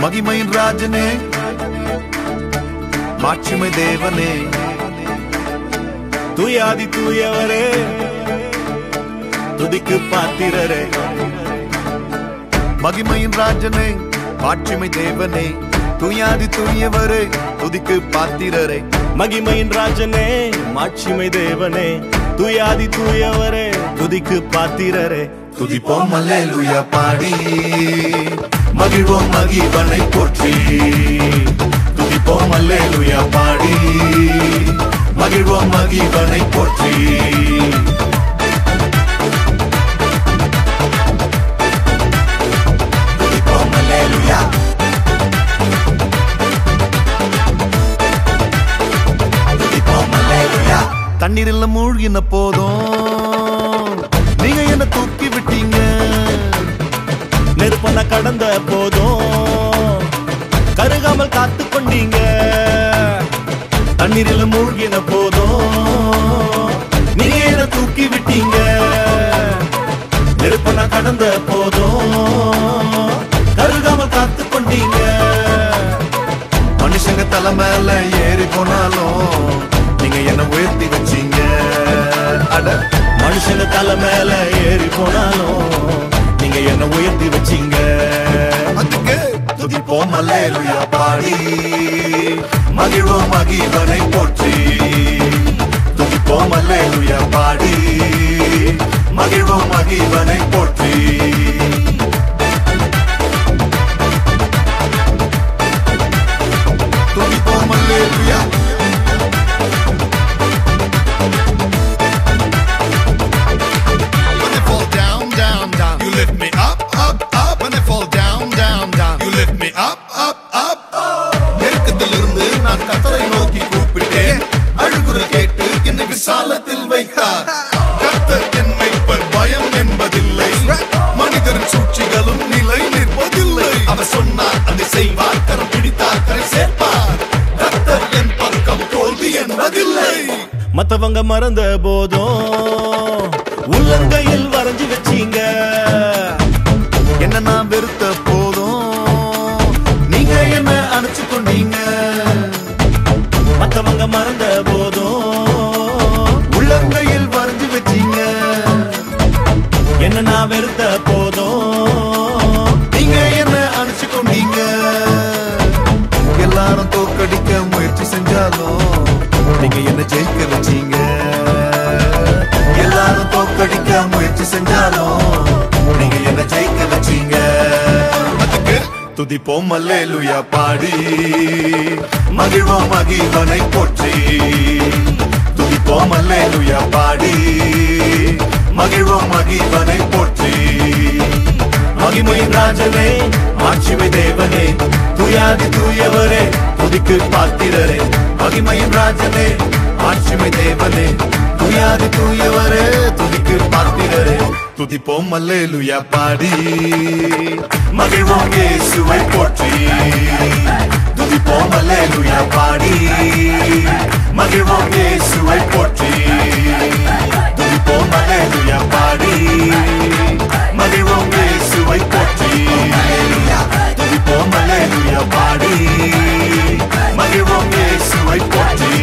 மகிமையின் ராஜனே மாட்சிமை தேவனே தூயாதி தூயவரே துதிக்கு பாத்திரரே மகிமையின் ராஜனே மாட்சிமை தேவனே தூயாதி தூயவரே துதிக்கு பாத்திரரே மகிமையின் ராஜனே மாட்சிமை தேவனே தூயாதி தூயவரே துதிக்கு பாத்திரரே துதிப்போம் அல்லேலூயா பாடி மகிழ்வோம் மகிவனை போற்றி துதிப்போம் அல்லேலூயா பாடி மகிழ்வோம் மகிவனை போற்றி துதிப்போம் அல்லேலூயா துதிப்போம் அல்லேலூயா தண்ணீரில் மூழ்கின போதும் நீங்க என்ன தூக்கி விட்டீங்க நெருப்பன கடந்த போதும் கருகாமல் காத்து கொண்டீங்க தண்ணீரில் மூழ்கின போதும் நீங்க என்ன தூக்கி விட்டீங்க நெருப்பன கடந்த போதும் கருகாமல் காத்து கொண்டீங்க மனுஷங்க தலை மேல ஏறி போனாலும் நீங்க என்ன உயர்த்தி வச்சீங்க அட மனுஷங்க தலை மேல ஏறி போனாலும் நீங்க என்ன உயர்த்தி வச்சீங்க அதுக்கு துதிப்போம் அல்லேலூயா பாடி மகிழ்வோம் மகிவனை போற்றி துதிப்போம் அல்லேலூயா பாடி மகிழ்வோம் மகிவனை போற்றி துதிப்போம் அல்லேலூயா விசாலத்தில் வைத்தார் கர்த்தர் என் மேய்ப்பர் பயம் என்பதில்லை மனிதரின் சூழ்ச்சிகளும் நிலை நிற்பதில்லை அவர் சொன்னார் அதை செய்வார் கரம் பிடித்தார் கரை சேர்ப்பார் கர்த்தர் என் பக்கம் தோல்வி என்பதில்லை மத்தவங்க மறந்த போதும் உள்ளங்கையில் வரைஞ்சு வச்சீங்க என்ன நான் வெறுத்த போதும் நீங்க என்ன அணைச்சு கொண்டீங்க மத்தவங்க மறந்த போதும் உள்ளங்கையில் வரைஞ்சு வச்சீங்க என்ன நான் வெறுத்த போதும் நீங்க என்ன அணைச்சு கொண்டீங்க எல்லாரும் தோக்கடிக்க முயற்சி செஞ்சாலும் நீங்க என்ன ஜெயிக்க வச்சீங்க எல்லாரும் தோக்கடிக்க முயற்சி செஞ்சாலும் நீங்க என்ன ஜெயிக்க வச்சீங்க அதுக்கு துதிப்போம் அல்லேலூயா பாடி மகிழ்வோம் மகிவனை போற்றி துதிப்போம் அல்லேலூயா பாடி மகிழ்வோம் மகிவனை போற்றி மகிமையின் ராஜனே மாட்சிமை தேவனே தூயாதி தூயவரே துதிக்கு பாத்திரரே மகிமையின் ராஜனே மாட்சிமை தேவனே தூயாதி தூயவரே துதிக்கு பாத்திரரே துதிப்போம் அல்லேலூயா பாடி மகிழ்வோம் இயேசுவை போற்றி துதிப்போம் அல்லேலூயா பாடி மகிழ்வோம் இயேசுவை போற்றி துதிப்போம் அல்லேலூயா பாடி மகிழ்வோம் இயேசுவை போற்றி துதிப்போம் அல்லேலூயா பாடி மகிழ்வோம் இயேசுவை போற்றி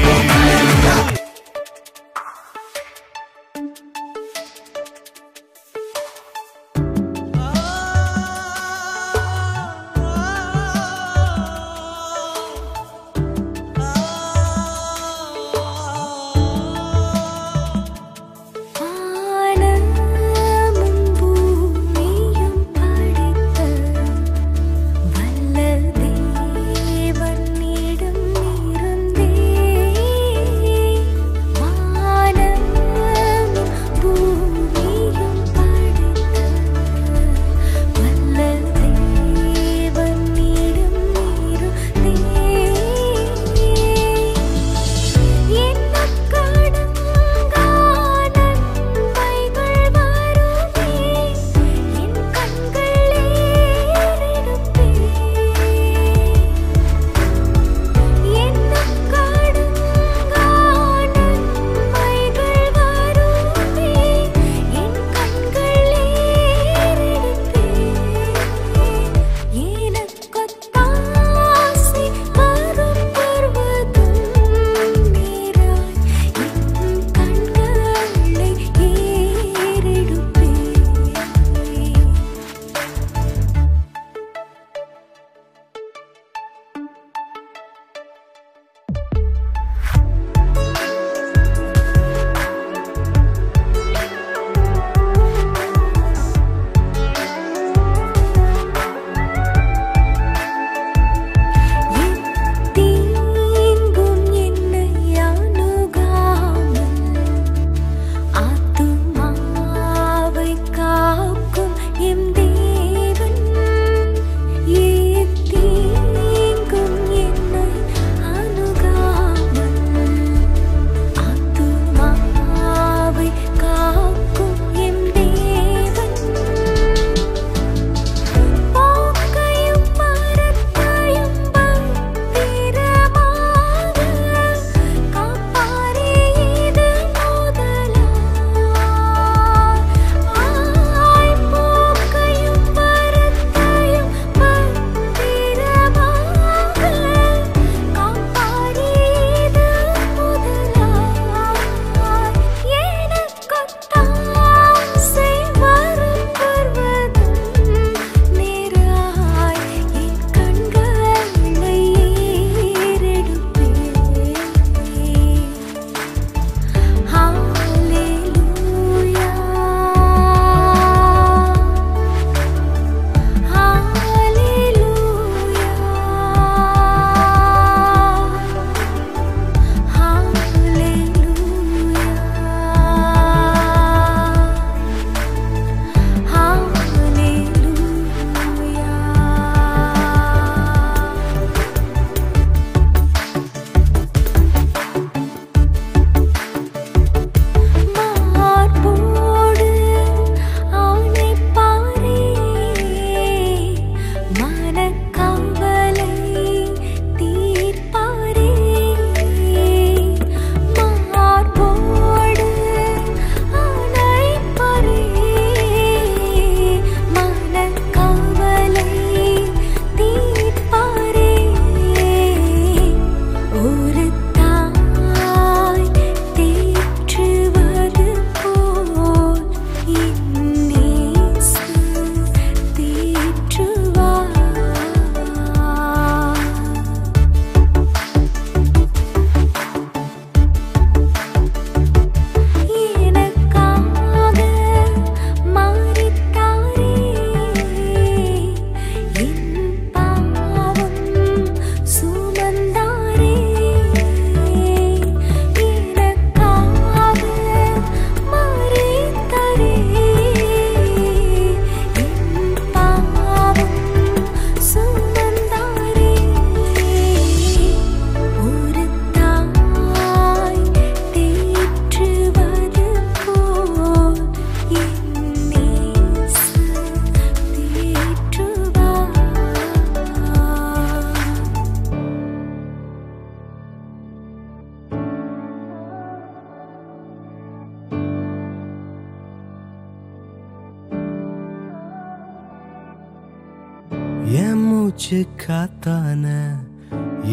மூச்சு காத்தான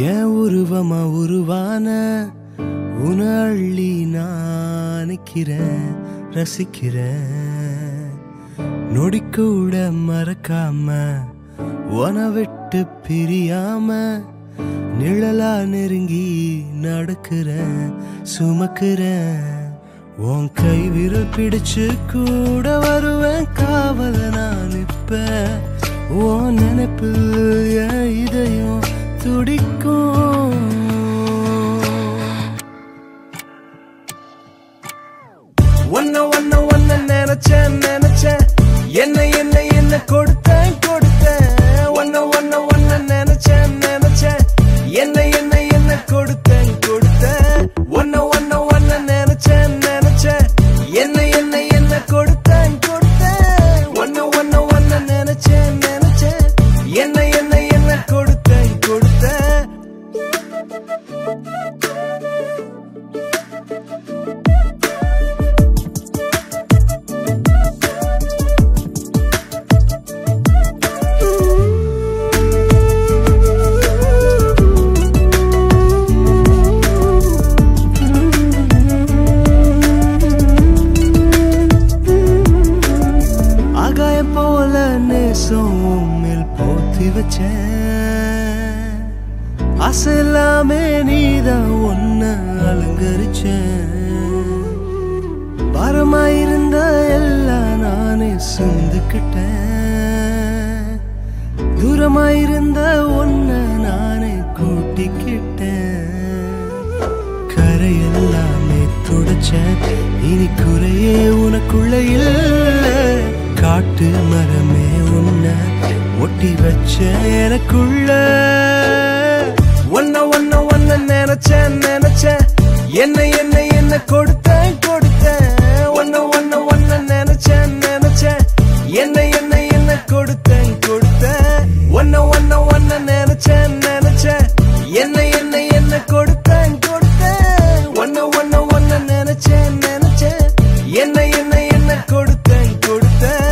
என் உருவமா உருவான உன அள்ளி நினைக்கிறேன் ரசிக்கிறேன் நொடிக்கூட மறக்காம உன விட்டு பிரியாம நிழலா நெருங்கி நடக்கிறேன் சுமக்கிறேன் உன் கை விரல் பிடிச்சு கூட வருவேன் காவல நான் இப்ப உன் நினைப்பில் என் இதயம் துடிக்கும் ஒன்ன ஒன்ன ஒன்ன நினைச்சேன் நினைச்சேன் என்ன என்ன என்ன கொடுத்தேன் கொடுத்தேன் ஒன்ன ஒன்ன ஒன்ன நினைச்சேன் நினைச்சேன் என்ன என்ன என்ன கொடுத்தேன் கொடுத்தேன் ஒன்ன ஒன்ன ஒன்ன நினைச்சேன் நினைச்சேன் என்ன என்ன என்ன கொடுத்தேன் கொடுத்தேன் ஒன்ன ஒன்ன ஒன்ன நினைச்சேன் நினைச்சேன் என்ன என்ன என்ன கொடுத்தேன் கொடுத்தேன் அசலாமே நீதான் ஒன்ன அலங்கரிச்சேன் பாரமாயிருந்த எல்லாம் நானே சுந்துக்கிட்டேன் தூரமாயிருந்த ஒன்ன நானே கூட்டிக்கிட்டேன் கரையெல்லாமே துடைச்சேன் இனி குறையே உனக்குள்ள இல்ல காட்டு மரமே உன்ன ஒட்டி வச்ச எனக்குள்ள ஒன்ன ஒன்ன ஒன்ன நினைச்சேன் நினைச்சேன் என்ன என்ன என்ன கொடுத்தேன் கொடுத்தேன் ஒன்ன ஒன்ன ஒன்ன நினைச்சேன் நினைச்சேன் என்ன என்ன என்ன கொடுத்தேன் கொடுத்தேன் ஒன்ன ஒன்ன ஒன்ன நினைச்சேன் நினைச்சேன் என்ன என்ன என்ன கொடுத்தேன் கொடுத்தேன் ஒன்ன ஒன்ன ஒன்ன நினைச்சேன் நினைச்சேன் என்ன என்ன என்ன கொடுத்தேன் கொடுத்தேன்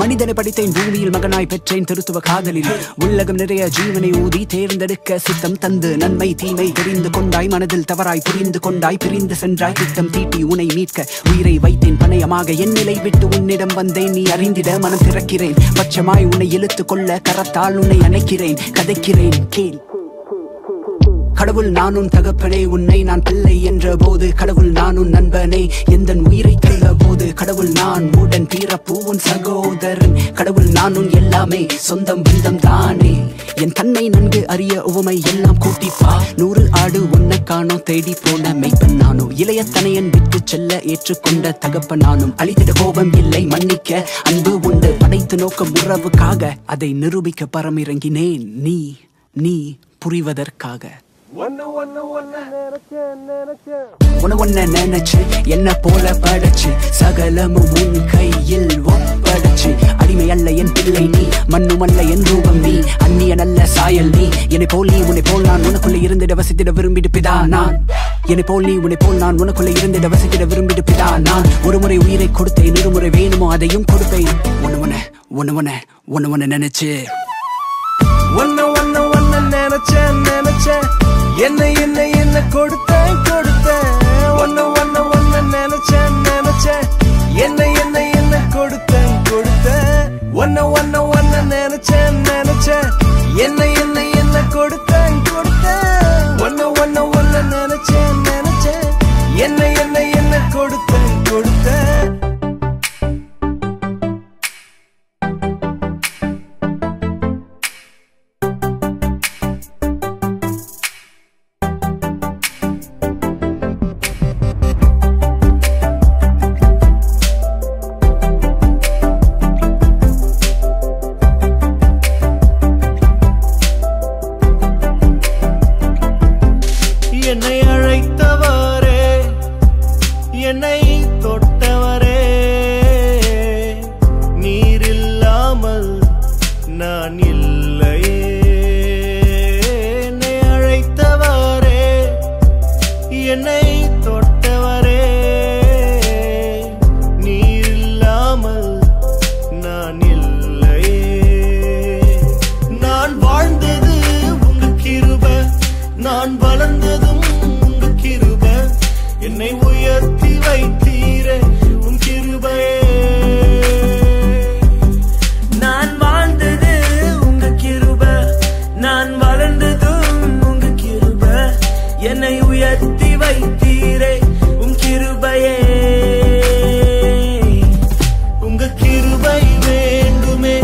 மனிதனை படித்தேன் பூமியில் மகனாய் பெற்றேன் திருத்துவ காதலில் உள்ளகம் நிறைய ஜீவனை ஊதி தேர்ந்தெடுக்க சித்தம் தந்து நன்மை தீமை தெரிந்து கொண்டாய் மனதில் தவறாய் புரிந்து கொண்டாய் பிரிந்து சென்றாய் திட்டம் தீட்டி உன்னை மீட்க உயிரை வைத்தேன் பணயமாக என் நிலை விட்டு உன்னிடம் வந்தேன் நீ அறிந்திட மனம் திறக்கிறேன் பட்சமாய் உன்னை இழுத்து கொள்ள கரத்தால் உன்னை அணைக்கிறேன் கதைக்கிறேன் கேள் கடவுள் நானும் தகப்பனே உன்னை நான் பிள்ளை என்ற போது கடவுள் நானும் நண்பனே எந்த உயிரை தள்ள போது கடவுள் நான் உடன் பிறப்பு உன் சகோதரன் கடவுள் நானும் எல்லாமே சொந்தம் பந்தம் தானே என் தன்னை நன்கு அறிய உவமை எல்லாம் கூட்டிப்பா 100 ஆடு உன்னை காணோம் தேடி போன மெய்ப்பன் நானும் இளைய தனையன் விட்டு செல்ல ஏற்றுக்கொண்ட தகப்பன் நானும் அழித்திட கோபம் இல்லை மன்னிக்க அன்பு உண்டு படைத்து நோக்கம் உறவுக்காக அதை நிரூபிக்க பரமிறங்கினேன் நீ புரிவதற்காக ஒன்ன நினைச்சு என்ன போல படைச்சு சகலமும் உன் கையில் ஒப்படைச்சு அடிமை அல்ல என் பிள்ளை நீ மண்ணும் அல்ல என் ரூபம் நீ அந்நிய நல்ல சாயல் நீ என்னை போல் நீ உன்னை போல் நான் உனக்குள்ள இருந்திட வசித்திட விரும்பிடு பிதா நான் என்னை போல் நீ உன்னை போல் நான் உனக்குள்ள இருந்திட வசித்திட விரும்பிடு பிதா நான் ஒரு முறை உயிரை கொடுத்தேன் இருமுறை வேணுமோ அதையும் கொடுப்பேன் ஒன்னு நினைச்சு ஒன்ன ஒன்ன ஒன்ன நினைச்சேன் நினைச்சேன் என்ன என்ன என்ன கொடுத்தேன் கொடுத்தேன் ஒன்ன ஒன்ன ஒன்ன நினைச்சேன் நினைச்சேன் என்ன என்ன என்ன கொடுத்தேன் கொடுத்தேன் ஒன்ன ஒன்ன ஒன்ன நினைச்சேன் நினைச்சேன் என்ன என்ன என்ன கொடுத்தேன் கொடுத்தேன் ஒன்ன ஒன்ன ஒன்ன நினைச்சேன் நினைச்சேன் என்ன என்ன என்ன கொடுத்தேன் கொடுத்தேன் என்னை அழைத்தவரே என்னை தொட்டவரே நீரில்லாமல் நான் இல்லையே என்னை அழைத்தவரே என்னை தொட்டவரே நீரில்லாமல் நான் இல்லையே நான் வளர்ந்ததும் உங்க கிருபை என்னை உயர்த்தி வைத்தீரே உன் கிருபையே நான் வாழ்ந்தது உங்க கிருபை நான் வளர்ந்ததும் உங்க கிருபை என்னை உயர்த்தி வைத்தீரே உன் கிருபையே உங்க கிருபை வேண்டுமே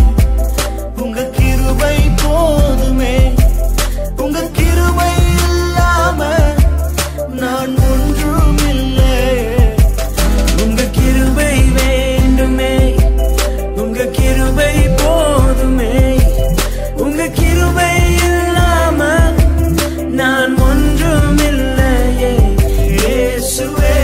உங்க கிருபை போதுமே உங்க கிருபை இல்லாம நான் ஒன்றும் இல்லை உங்க கிருபை வேண்டுமே உங்க கிருபை போதுமே உங்க கிருபை இல்லாம நான் ஒன்றும் இல்லையே இயேசுவே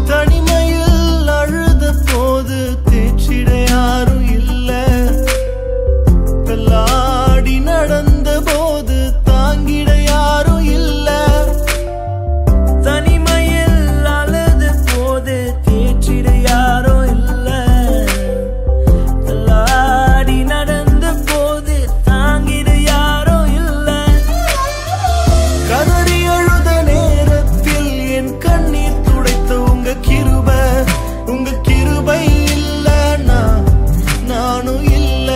தனிமையில் அழுத போது தேற்றிட யாரும் இல்ல தள்ளாடி நடந்த போது தாங்கிட யாரும் இல்ல தனிமையில் அழுது போது தேற்றிட யாரும் இல்ல தள்ளாடி நடந்த போது தாங்கிட யாரும் இல்ல கதறி அழுத நேரத்தில் என் கண்ணீர் துடைத்த உங்க கிருபை இல்ல நானும் இல்ல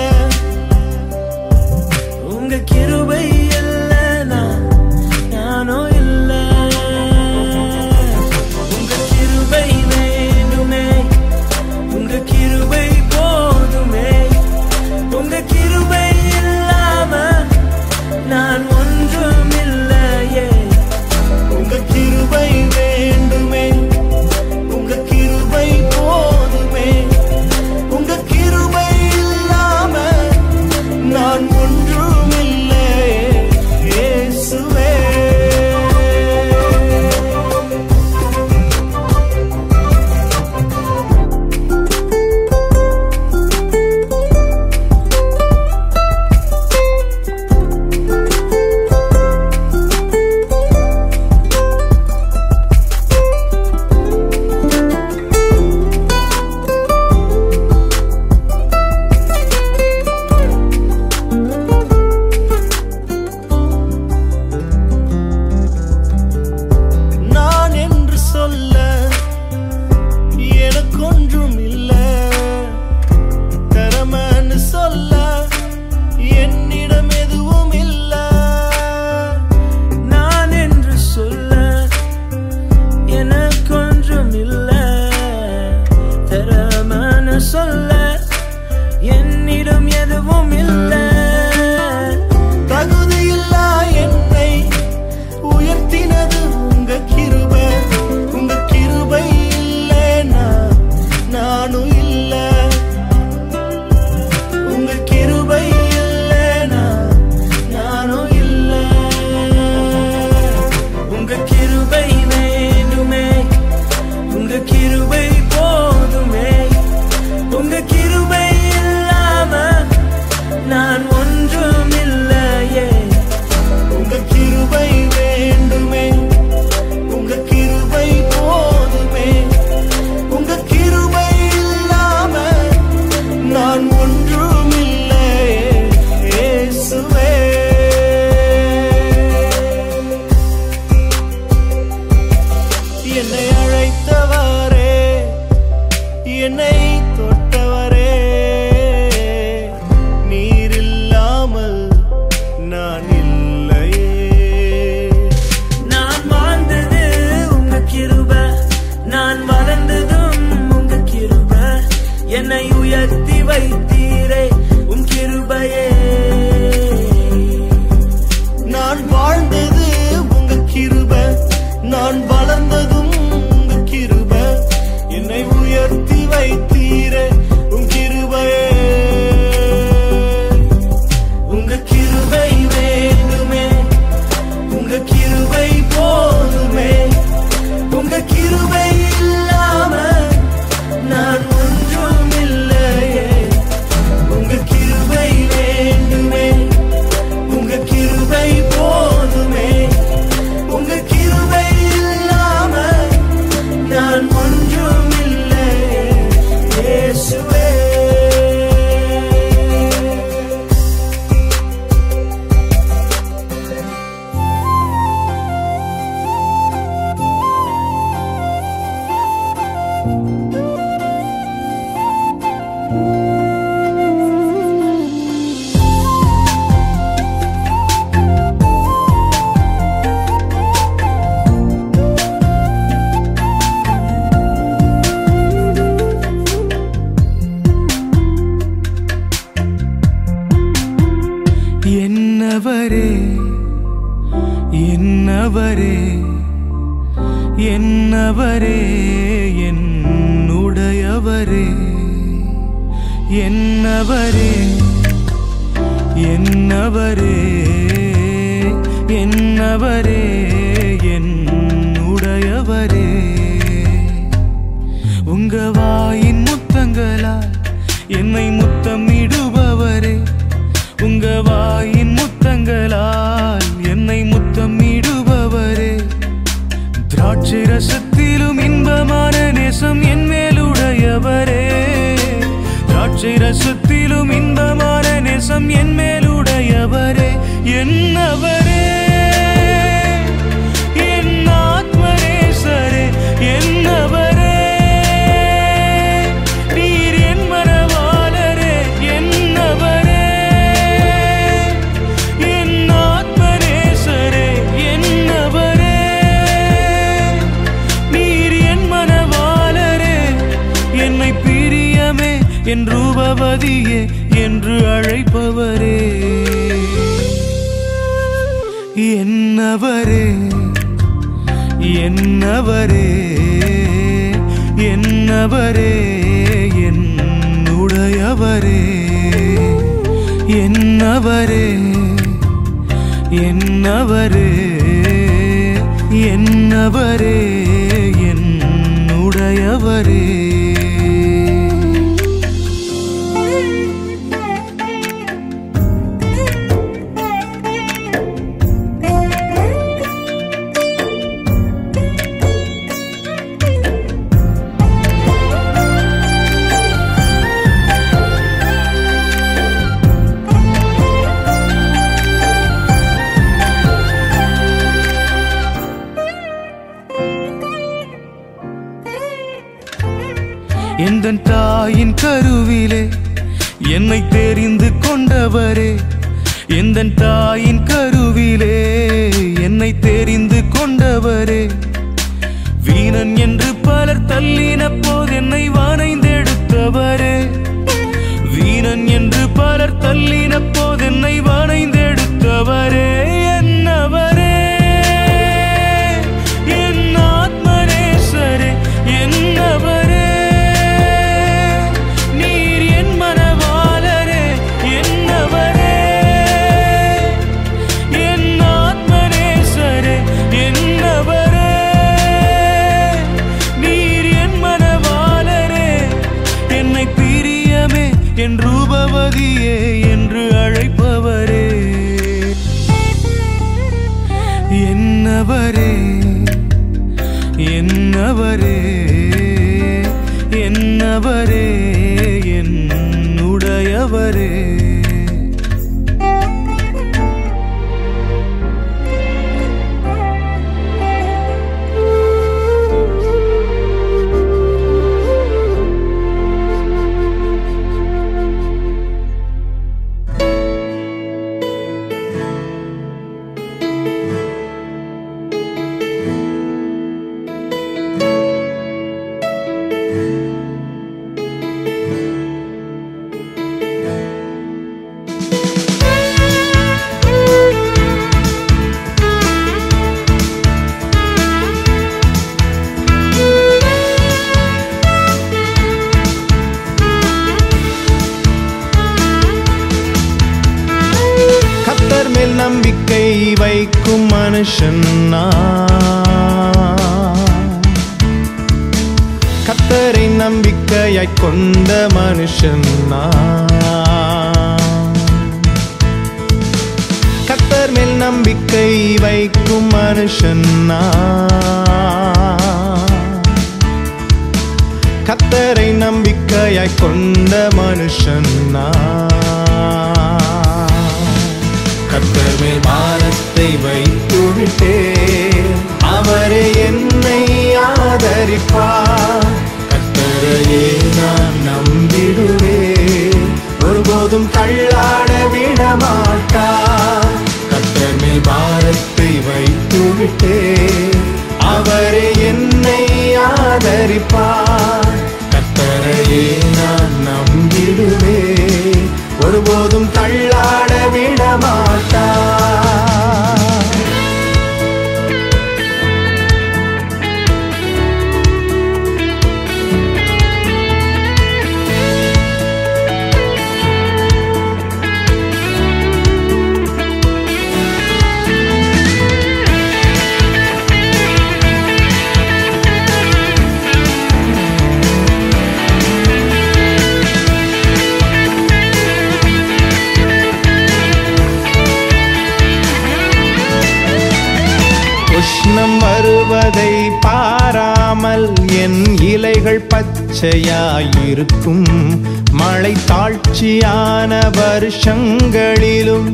உங்க கிருபை இல்ல நானும் இல்ல உங்க கிருபை வேண்டுமே உங்க கிருபை போதுமே உங்க கிருபை இல்லாம நான் ஒன்றும் இல்லையே உங்க கிருபை வேண்டுமே உங்க கிருபை போதுமே உங்க கிருபை இல்லாம நான் ஒன்றும் இல்லை இயேசுவே நான் என்று சொல்ல எனக்கொன்றும் இல்ல தரமன்னு சொல்ல என்னிடம் எதுவும் இல்ல நான் என்று சொல்ல எனக்கொன்றும் இல்ல தரமான சொல்ல என்னிடம் எதுவும் இல்ல தகுதியில்லா என்னை உயர்த்தினது உங்க கிருபை இல்ல நானும் இல்ல உங்க கிருபை இல்ல நானும் இல்ல உங்க கிருபை வேண்டுமே உங்க கிருபை போதுமே உங்க கிருபை இல்லாம நான் ஒன்றும் இல்லையே உங்க கிருபை வேண்டுமே உங்க கிருபை போதுமே உங்க கிருபை இல்லாம நான் ஒன்றும் இல்லை இயேசுவே என்னை அழைத்தவரே என்னை தொட்டவரே நீர் இல்லாமல் நான் இல்லையே நான் வாழ்ந்தது உங்க கிருபை நான் வளர்ந்ததும் உங்க கிருபை என்னை உயர்த்தி வைத்தீரே உன் கிருபையே நான் வாழ்ந்தது உங்க கிருபை நான் வளர்ந்ததும் உங்க கிருபை என்னை உயர்த்தி வைத்தீரே உன் கிருபையே உங்க கிருபை வேண்டுமே என்னவரே என்னுடையவரே என்னவரே என்னவரே என்னவரே என்னுடையவரே உங்க வாயின் முத்தங்களால் என்னை முத்தமிடுபவரே உங்க வாயின் முத்தங்களால் என்னை முத்தமிடுபவரே திராட்சை ரசத்திலும் இன்பமான நேசம் என் மேலுடையவரே திராட்சை ரசத்திலும் இன்பமான நேசம் என் மேலுடையவரே என்னவரே என் ஆத்மநேசரே என்னவரே நீர் என் மனவாளரே என்னவரே என் ஆத்மநேசரே என்னவரே நீர் என் மனவாளரே என்னை பிரியமே என் ரூபவதியே என்று அழைப்பவரே என்னவரே என்னவரே என்னவரே என்னுடையவரே என்னவரே என்னவரே என்னவரே என்னுடையவரே எந்தன் தாயின் கருவிலே என்னை தெரிந்து கொண்டவரே எந்தன் தாயின் கருவிலே என்னை தெரிந்து கொண்டவரே வீணன் என்று பலர் தள்ளின போது என்னை வணைந்தெடுத்தவரே வீணன் என்று பலர் தள்ளின போது என்னை வணைந்தெடுத்தவரே என்னவரே என் ஆத்மநேசரே என்னவரே என் ரூபவதியே என்று அழைப்பவரே என்னவரே என்னவரே என்னவரே என்னுடையவரே நம்பிக்கை வைக்கும் மனுஷன் கர்த்தரை நம்பிக்கையாய் கொண்ட மனுஷன் கர்த்தர் மேல் நம்பிக்கை வைக்கும் மனுஷன் கர்த்தரை நம்பிக்கையாய் கொண்ட மனுஷன் கர்த்தர் மேல் பாரத்தை வைத்துவிட்டேன் அவரே என்னை ஆதரிப்பார் கர்த்தரையே நான் நம்பிடுவேன் ஒருபோதும் தள்ளாட விடமாட்டார் கர்த்தர் மேல் பாரத்தை வைத்துவிட்டேன் அவரே என்னை ஆதரிப்பார் கர்த்தரையே நான் நம்பிடுவேன் ஒருபோதும் தள்ளாட விடமாட்டார் என் இலைகள் பச்சையாயிருக்கும். மழை தாழ்ச்சியான வருஷங்களிலும்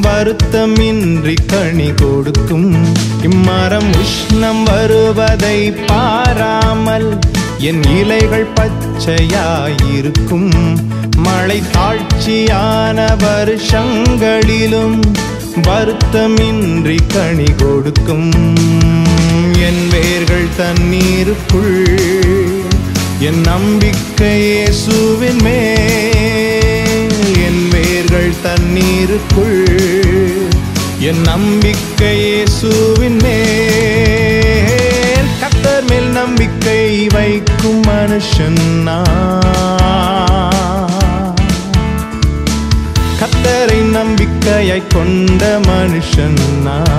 வருத்தமின்றி கனி கொடுக்கும். இம்மரம் உஷ்ணம் வருவதை பாராமல் என் இலைகள் பச்சையாயிருக்கும். மழை தாழ்ச்சியான வருஷங்களிலும் வருத்தமின்றி கனி கொடுக்கும். என் வேர்கள் தண்ணீருக்குள், என் நம்பிக்கை இயேசுவின் மேல். என் வேர்கள் தண்ணீருக்குள், என் நம்பிக்கை இயேசுவின் மேல். கர்த்தர் மேல் நம்பிக்கை வைக்கும் மனுஷன் நான். கர்த்தரை நம்பிக்கையாய் கொண்ட மனுஷன் நான்.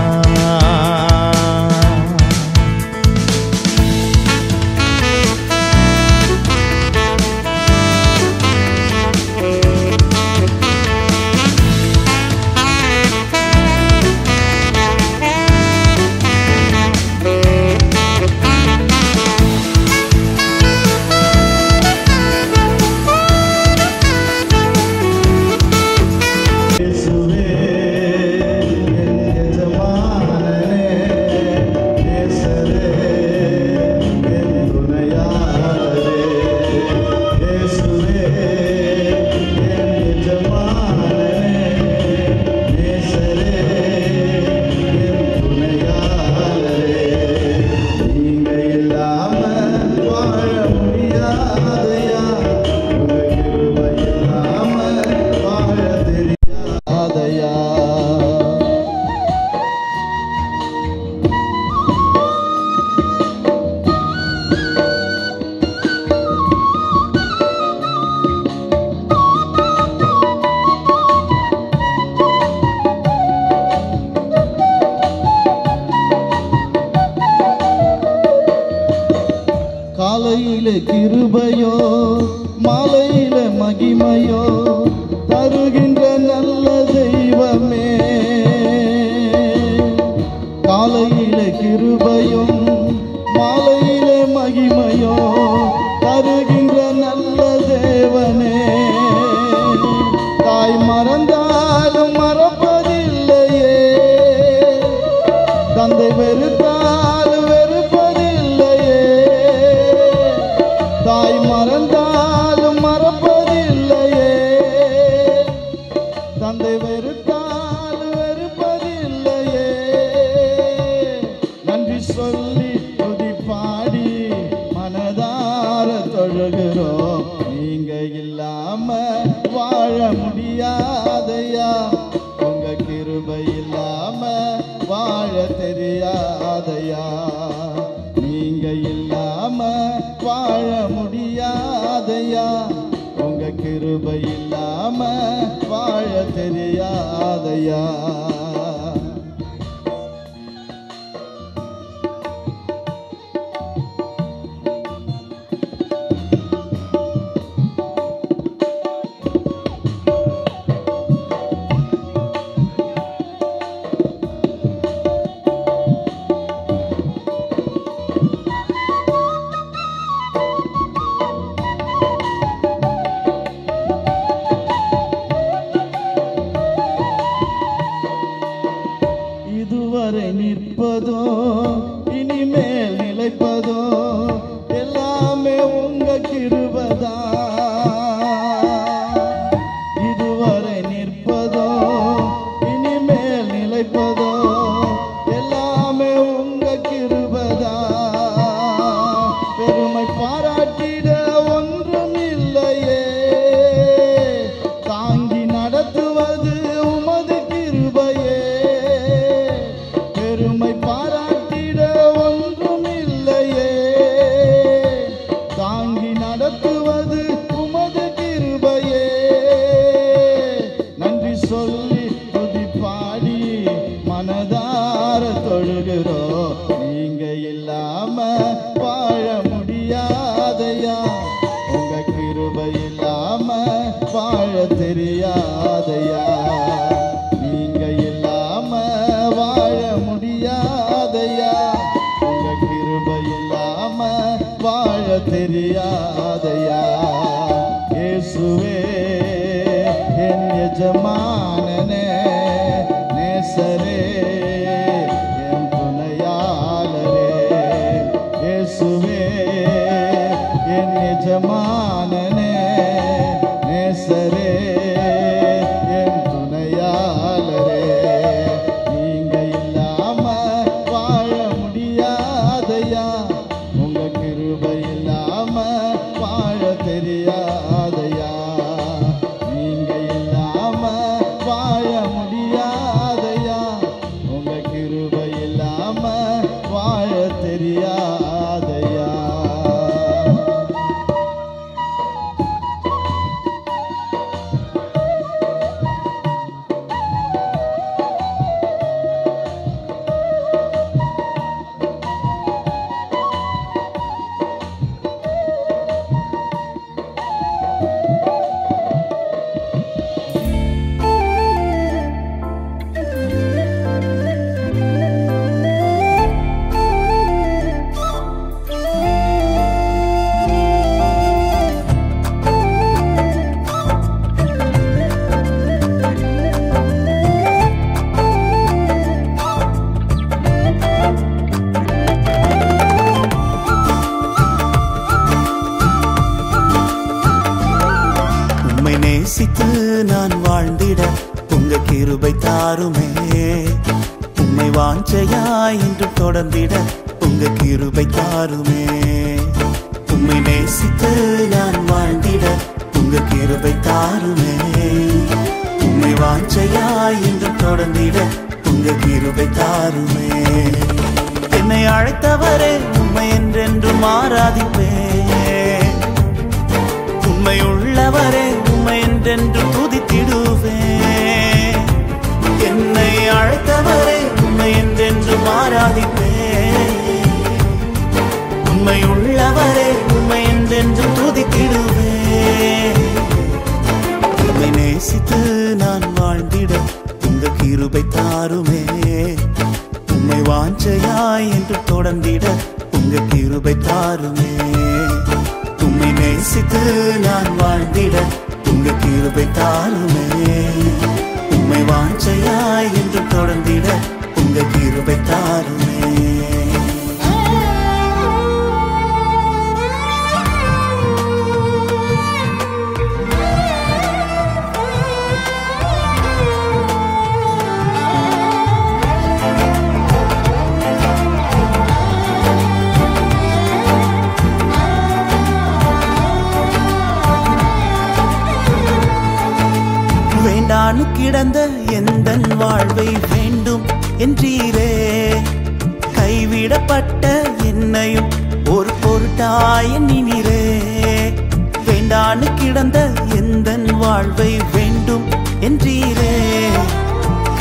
காலையில கிருபையோ மாலையில மகிமையோ தருகின்ற நல்ல தெய்வமே. காலையில கிருபையும் மாலையில மகிமையோ தருகின்ற நல்ல தேவனே. தாய் மறந்தாலும் மறப்பதில்லையே, தந்தை வெறுத்தாலும் வெறுப்பதில்லையே. தாய் மறந்தாலும் மறப்பதில்லையே, தந்தை வெறுத்தாலும் வெறுப்பதில்லையே. நன்றி சொல்லி துதி பாடி மனதார தொழுகிறோம். நீங்க இல்லாம வாழ முடியாதையா, உங்க கிருபை இல்லாம வாழ தெரியாதையா. நீங்க இல்லாம வாழ முடியாதையா, உங்க கிருபை இல்லாம வாழ தெரியாதையா. இதுவரை நிற்பதோ இனிமேல் நிலைப்பதோ எல்லாமே உங்க கிருபைதான். இதுவரை நிற்பதோ இனிமேல் நிலைப்பதோ எல்லாமே உங்க கிருபைதான். பெருமை பாராட்டிட ஒன்றும் இல்லையே, தாங்கி நடத்துவது உமது கிருபையே. பெருமை பாராட்டிட ஒன்றும் இல்லையே, தாங்கி நடத்துவது உமது கிருபையே. நன்றி சொல்லி துதி பாடி மனதார தொழுகிறோம். நீங்க இல்லாம வாழ முடியாதையா, உங்க கிருபை இல்லாம வாழ தெரியாதையா. நீங்க இல்லாம வாழ முடியாதையா, உங்க கிருபை இல்லாம வாழ தெரியாதையா. இயேசுவே என் எஜமானனே, நேசரே என் துணையாளரே. இயேசுவே என் எஜமானனே, நேசரே என் துணையாளரே. நீங்க இல்லாம வாழ முடியாதையா, உங்க கிருபை இல்லாம வாழ தெரியாதையா. நீங்க இல்லாம வாழ முடியாதையா, உங்க கிருபை இல்லாம வாழ தெரியாதையா. உம்மை நேசித்து நான் வாழ்ந்திட உங்க கிருபை தாருமே. உம்மை வாஞ்சையாய் என்று தொடர்ந்திட உங்க கிருபை தாருமே. உம்மை நேசித்து நான் வாழ்ந்திட உங்க கிருபை தாருமே. உம்மை வாஞ்சையாய் என்று தொடர்ந்திட உங்க கிருபை தாருமே. என்னை அழைத்தவரே உம்மை என்றென்றும் ஆராதிப்பேன். உம்மை உள்ளவரே உம்மை என்றென்று துதித்திடுவேன். என்னை அழைத்தவரே உம்மை என்றென்று ஆராதிப்பேன். உம்மை உள்ளவரே உம்மை என்றென்று துதித்திடுவேன். உம்மை நேசித்து நான் வாழ்ந்திட உங்க கிருபை தாருமே. உம்மை வாஞ்சையாய் என்று தொடர்ந்திட உங்க கிருபை தாருமே. உம்மை நேசித்து நான் வாழ்ந்திட உங்க கிருபை தாருமே. உம்மை வாஞ்சையாய் என்று தொடர்ந்திட உங்க கிருபை தாருமே. வேண்டானு கிடந்த எந்தன் வாழ்வை வேண்டும் என்றீரே. கைவிடப்பட்ட என்னையும் ஒரு பொருட்டாய் எண்ணினீரே. வேண்டானு கிடந்த எந்தன் வாழ்வை வேண்டும் என்றீரே.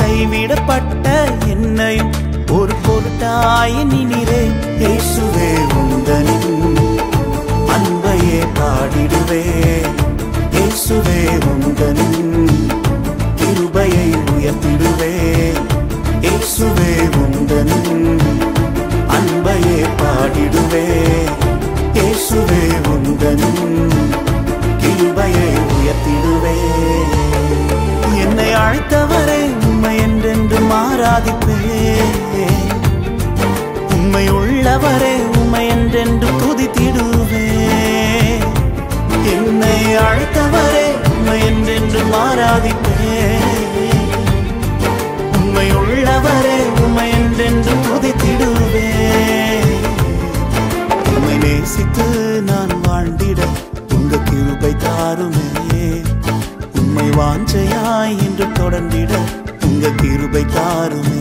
கைவிடப்பட்ட என்னையும் ஒரு பொருட்டாய் எண்ணினீரே. இயேசுவே உந்தனின் அன்பையே பாடிடுவே. இயேசுவே உந்தனின் கிருபையை உயர்த்திடுவே. இயேசுவே உந்தனின் அன்பையே பாடிடுவே. இயேசுவே உந்தனின் கிருபையை உயர்த்திடுவே. என்னை அழைத்தவரே உம்மை என்றென்று ஆராதிப்பேன். உம்மை உள்ளவரே உம்மை என்றென்று துதித்திடுவேன். என்னை அழைத்தவரே உம்மை என்றென்று ஆராதிப்பேன். உம்மை உள்ளவரே உம்மை என்றென்று துதித்திடுவேன். உம்மை நேசித்து நான் வாழ்ந்திட உங்க கிருபை தாருமே. உம்மை வாஞ்சையாய் என்று தொடர்ந்திட உங்க கிருபை தாருமே.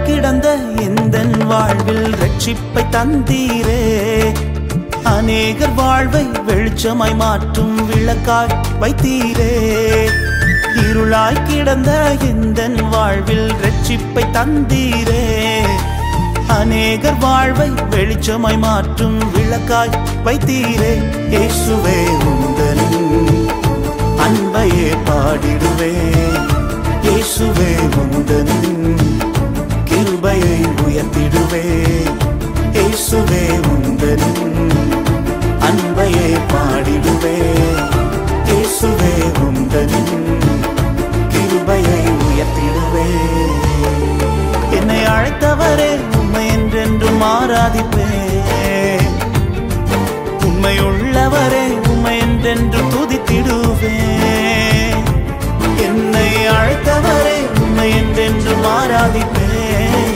கிடந்த எந்தன் வாழ்வில் ரட்சிப்பை தந்தீரே. அநேகர் வாழ்வை வெளிச்சமாய் மாற்றும் விளக்காய் வைத்தீரே. இருளாய் கிடந்த எந்தன் வாழ்வில் ரட்சிப்பை தந்தீரே அநேகர் வாழ்வை வெளிச்சமாய் மாற்றும் விளக்காய் வைத்தீரே இயேசுவே உந்தன் அன்பையே பாடிடுவே இயேசுவே உந்தன் கிருபையை உயர்த்திடுவே இயேசுவே உந்தன் அன்பையே பாடிடுவே இயேசுவே உந்தன் கிருபையை உயர்த்திடுவே என்னை அழைத்தவரே உம்மை என்றென்றும் ஆராதிப்பேன் உம்மை உள்ளவரே உம்மை என்றென்றும் துதித்திடுவேன் என்னை அழைத்தவரே உம்மை என்றென்றும் ஆராதிப்பேன்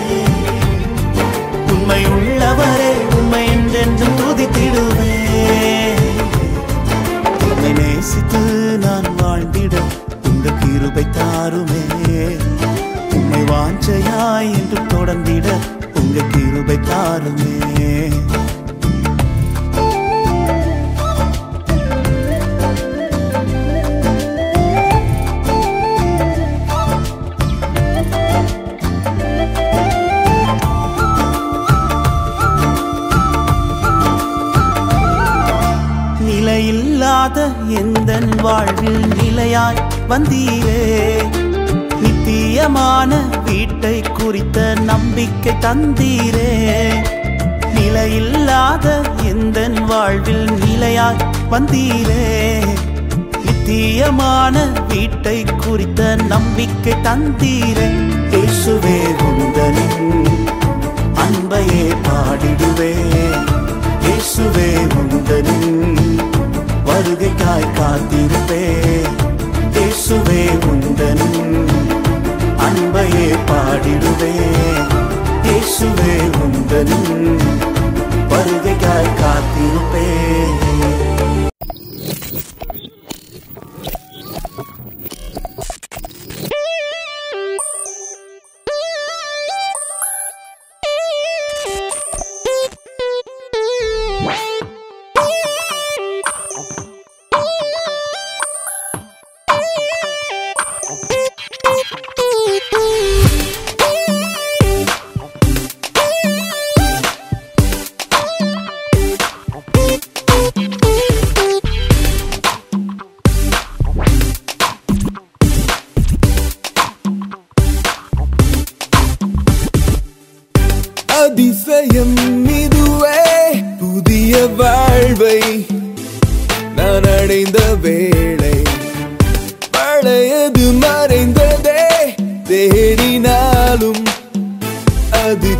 உம்மை உள்ளவரே உம்மை என்றென்றும் துதித்திடுவேன் உம்மை நேசித்து நான் வாழ்ந்திட உங்க கிருபை தாருமே உம்மை வாஞ்சையாய் என்று தொடர்ந்திட உங்க கிருபை தாருமே நிலையில்லாத எந்தன் வாழ்வில் நிலையாய் வந்தீரே நித்தியமான வீட்டை குறித்த நம்பிக்கை தந்தீரே நிலையில்லாத எந்தன் வாழ்வில் நிலையாய் வந்தீரே நித்தியமான வீட்டை குறித்த நம்பிக்கை தந்தீரே இயேசுவே உந்தனின் அன்பையே பாடிடுவே இயேசுவே உந்தனின் வருகைக்காய் காத்திருப்பே இயேசுவே உந்தனின் அன்பையே பாடிடுவே இயேசுவே உந்தனின் வருகைக்காய் காத்திருப்பே அதிசயம் இதுவே புதிய வாழ்வை நான் அடைந்த வேளை பழையது மறைந்ததே தேடினாலும் அது